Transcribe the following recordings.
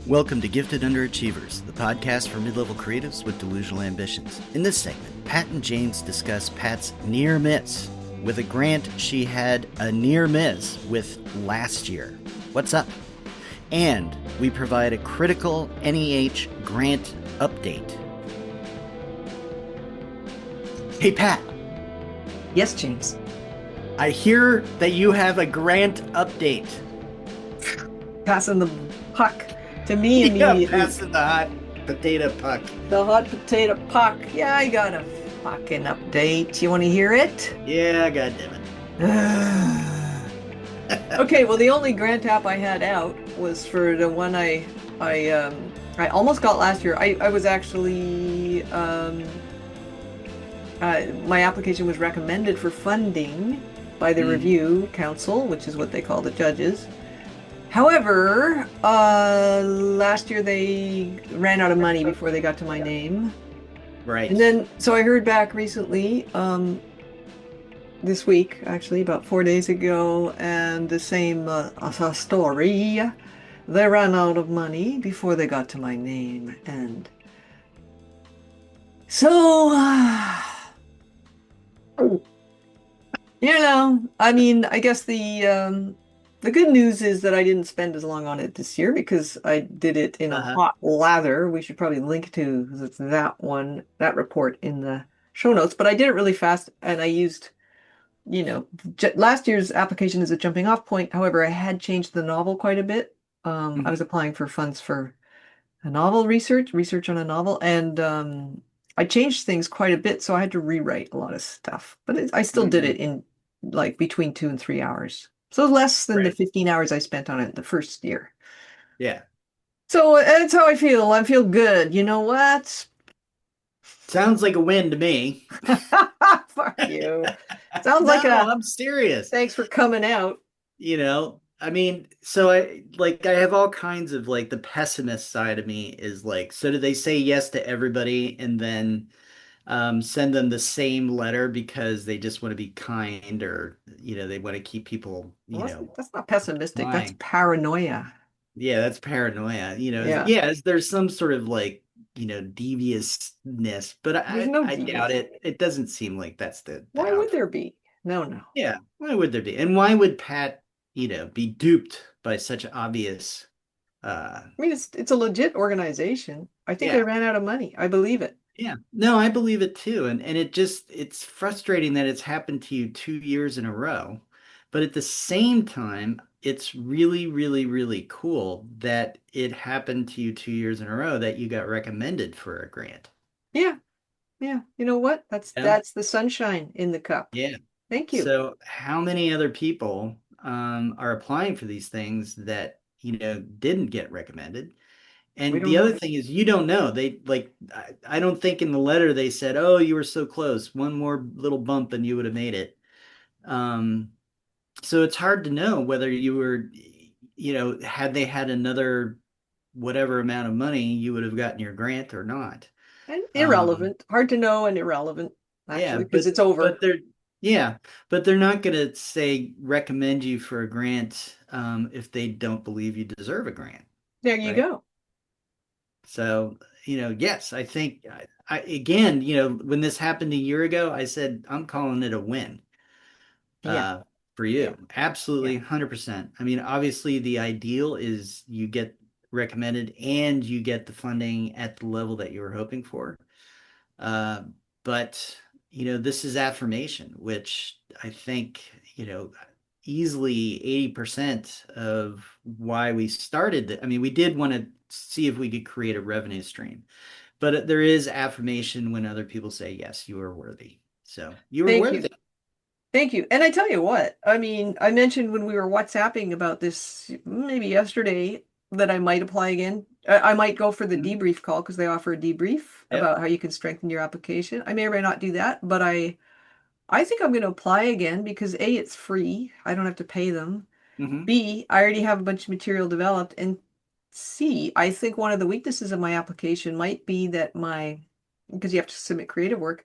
Welcome to Gifted Underachievers, the podcast for mid-level creatives with delusional ambitions. In this segment, Pat and James discuss Pat's near miss with a grant she had a near miss with last year. What's up? And we provide a critical NEH grant update. Hey, Pat. Yes, James. I hear that you have a grant update. Passing the puck to me immediately. Passing the hot potato puck. The hot potato puck. Yeah, I got a fucking update. You want to hear it? Yeah, goddammit. Okay, well, the only grant app I had out was for the one I almost got last year. I was actually my application was recommended for funding by the review council, which is what they call the judges. However, last year they ran out of money before they got to my name. Right. And then, so I heard back recently, this week, actually, about 4 days ago, and the same story. They ran out of money before they got to my name. And so, I mean, I guess the good news is that I didn't spend as long on it this year because I did it in a hot lather. We should probably link to that report in the show notes. But I did it really fast, and I used, last year's application as a jumping off point. However, I had changed the novel quite a bit. I was applying for funds for a novel research on a novel, and I changed things quite a bit, so I had to rewrite a lot of stuff. But I still did it in like between 2 and 3 hours. So less than the 15 hours I spent on it the first year. Yeah. So that's how I feel. I feel good. You know what? Sounds like a win to me. Fuck you. Sounds like I'm serious. Thanks for coming out. I mean, so I have all kinds of the pessimist side of me is so do they say yes to everybody and then send them the same letter because they just want to be kind or they want to keep people that's not pessimistic. lying. That's paranoia. Yeah, that's paranoia. Yeah. There's some sort of deviousness, but I doubt it. It doesn't seem like that's the Why would there outcome. be? No. Yeah, why would there be? And why would Pat, be duped by such obvious I mean, it's a legit organization. I think Yeah. they ran out of money. I believe it. Yeah. No, I believe it too. And it's frustrating that it's happened to you 2 years in a row. But at the same time, it's really, really, really cool that it happened to you 2 years in a row that you got recommended for a grant. Yeah. Yeah. You know what? That's the sunshine in the cup. Yeah. Thank you. So how many other people are applying for these things that, didn't get recommended? And the other thing is you don't know. They I don't think in the letter they said, "Oh, you were so close. One more little bump and you would have made it." So it's hard to know whether you were, had they had another whatever amount of money, you would have gotten your grant or not. And irrelevant. Hard to know and irrelevant, actually, because it's over. But they're not going to say recommend you for a grant if they don't believe you deserve a grant. There you go. So, yes, I think again, when this happened a year ago, I said, I'm calling it a win for you. Yeah. Absolutely. 100%. I mean, obviously the ideal is you get recommended and you get the funding at the level that you were hoping for. But, this is affirmation, which I think, easily 80% of why we started. I mean, we did want to see if we could create a revenue stream, but there is affirmation when other people say, yes, you are worthy. So you were worthy. Thank you. And I tell you what, I mean, I mentioned when we were WhatsApping about this maybe yesterday that I might apply again. I might go for the debrief call because they offer a debrief about how you can strengthen your application. I may or may not do that, but I think I'm going to apply again because A, it's free. I don't have to pay them. B, I already have a bunch of material developed. And C, I think one of the weaknesses of my application might be that because you have to submit creative work,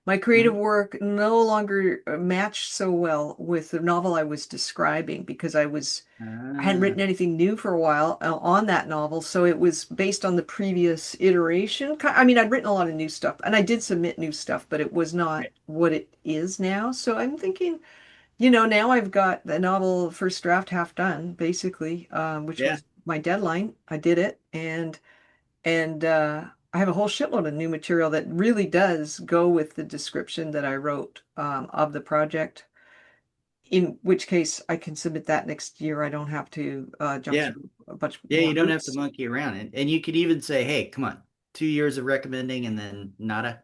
My creative Mhm. work no longer matched so well with the novel I was describing because I hadn't Ah, written anything new for a while on that novel, so it was based on the previous iteration. I mean, I'd written a lot of new stuff, and I did submit new stuff, but it was not right. what it is now. So I'm thinking, now I've got the novel first draft half done, basically, which Yeah, was my deadline. I did it, and I have a whole shitload of new material that really does go with the description that I wrote of the project. In which case, I can submit that next year. I don't have to jump yeah, through a bunch yeah. more You don't have to hoops. monkey around, and you could even say, "Hey, come on, 2 years of recommending, and then nada."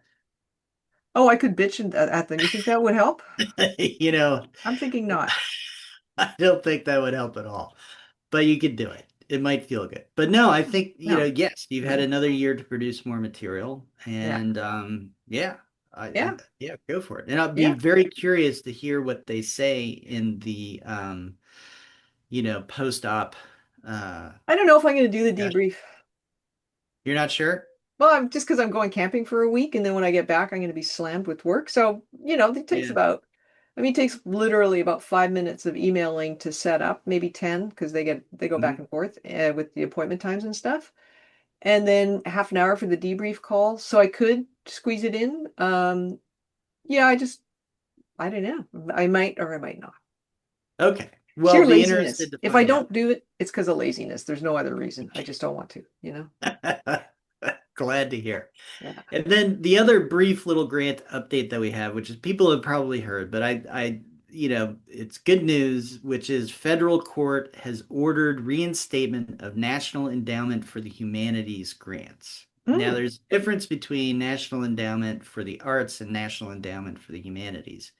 Oh, I could bitch at them. You think that would help? You know, I'm thinking not. I don't think that would help at all, but you could do it. It might feel good. But no, I think, No. yes, you've had another year to produce more material Yeah. and yeah, Yeah. yeah, go for it. And I'll be Yeah. very curious to hear what they say in the post-op I don't know if I'm going to do the discussion. debrief. You're not sure? Well, just because I'm going camping for a week, and then when I get back, I'm going to be slammed with work. So, it takes Yeah. it takes literally about 5 minutes of emailing to set up, maybe 10, because they go back Mhm. and forth with the appointment times and stuff. And then half an hour for the debrief call. So I could squeeze it in. Yeah, I don't know. I might or I might not. Okay. Well, Sheer I'll be interested laziness. to If I find out. don't do it, it's because of laziness. There's no other reason. I just don't want to. Glad to hear. Yeah. And then the other brief little grant update that we have, which is people have probably heard, but it's good news, which is federal court has ordered reinstatement of National Endowment for the Humanities grants. Now, Mm, there's a difference between National Endowment for the Arts and National Endowment for the Humanities.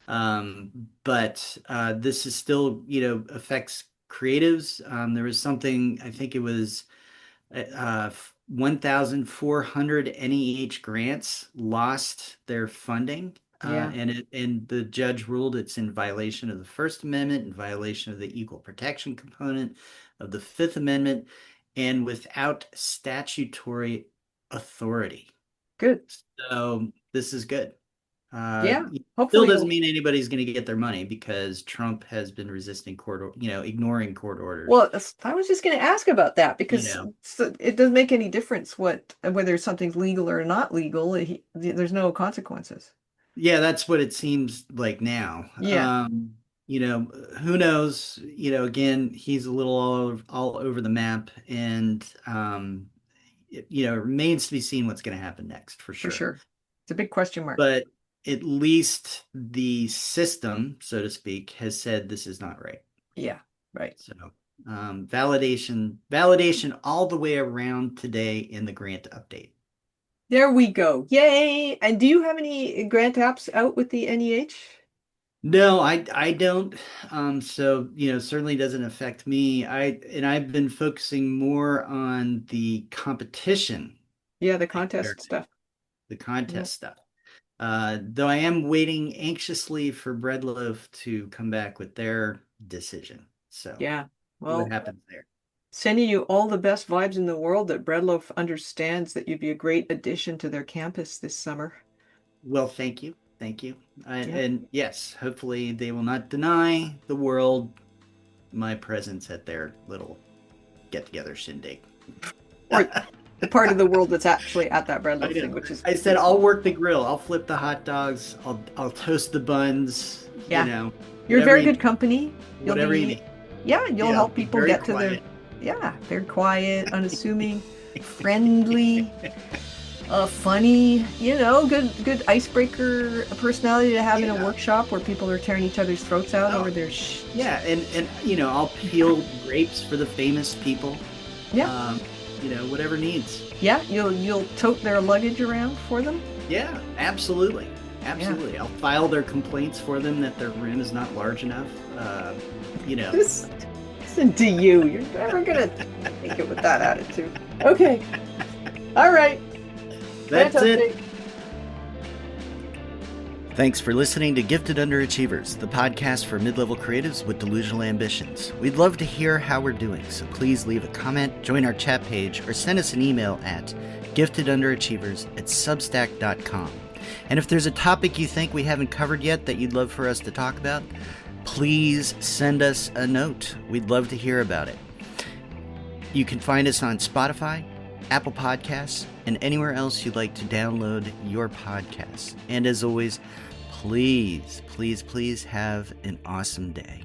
But this is still, affects creatives. There was something, I think it was 1,400 NEH grants lost their funding, yeah. and the judge ruled it's in violation of the First Amendment, in violation of the equal protection component of the Fifth Amendment, and without statutory authority. Good. So this is good. Yeah. Still Hopefully doesn't you'll mean anybody's going to get their money because Trump has been resisting ignoring court orders. Well, I was just going to ask about that You because know, it doesn't make any difference whether something's legal or not legal. There's no consequences. Yeah, that's what it seems like now. Yeah, Who knows? Again, he's a little all over the map, and it remains to be seen what's going to happen next for for sure. sure. It's a big question mark. But at least the system, so to speak, has said this is not right. Yeah, right. So, validation all the way around today in the grant update. There we go. Yay! And do you have any grant apps out with the NEH? No, I don't. So certainly doesn't affect me. I've been focusing more on the competition Yeah, the thing contest here, stuff. the Yeah. contest stuff. Though I am waiting anxiously for Breadloaf to come back with their decision. So Yeah. see what Well, happens there. sending you all the best vibes in the world that Breadloaf understands that you'd be a great addition to their campus this summer. Well, thank you, thank you, Yeah. and yes, hopefully they will not deny the world my presence at their little get-together shindig. Or the part of the world that's actually at that I Breadloaf know. thing, which is I said pretty I'll small. work the grill. I'll flip the hot dogs. I'll toast the buns. Yeah. You're Whatever very you good company. You'll whatever you be, need. yeah, you'll Yeah, I'll help be people very get to their, quiet. yeah, they're quiet, unassuming, friendly, funny, good icebreaker personality to have in a Yeah. workshop where people are tearing each other's throats out Oh, over their sh. yeah, and I'll peel grapes for the famous people. Yeah, Um, whatever needs. yeah, you'll tote their luggage around for them. Yeah, absolutely. Yeah. Absolutely. I'll file their complaints for them that their room is not large enough. You know, Just listen to you. You're never gonna make it with that attitude. Okay. All right. Grant that's it. update. Thanks for listening to Gifted Underachievers, the podcast for mid-level creatives with delusional ambitions. We'd love to hear how we're doing, so please leave a comment, join our chat page, or send us an email at giftedunderachievers@substack.com. And if there's a topic you think we haven't covered yet that you'd love for us to talk about, please send us a note. We'd love to hear about it. You can find us on Spotify, Apple Podcasts, and anywhere else you'd like to download your podcasts. And as always, please, please, please have an awesome day.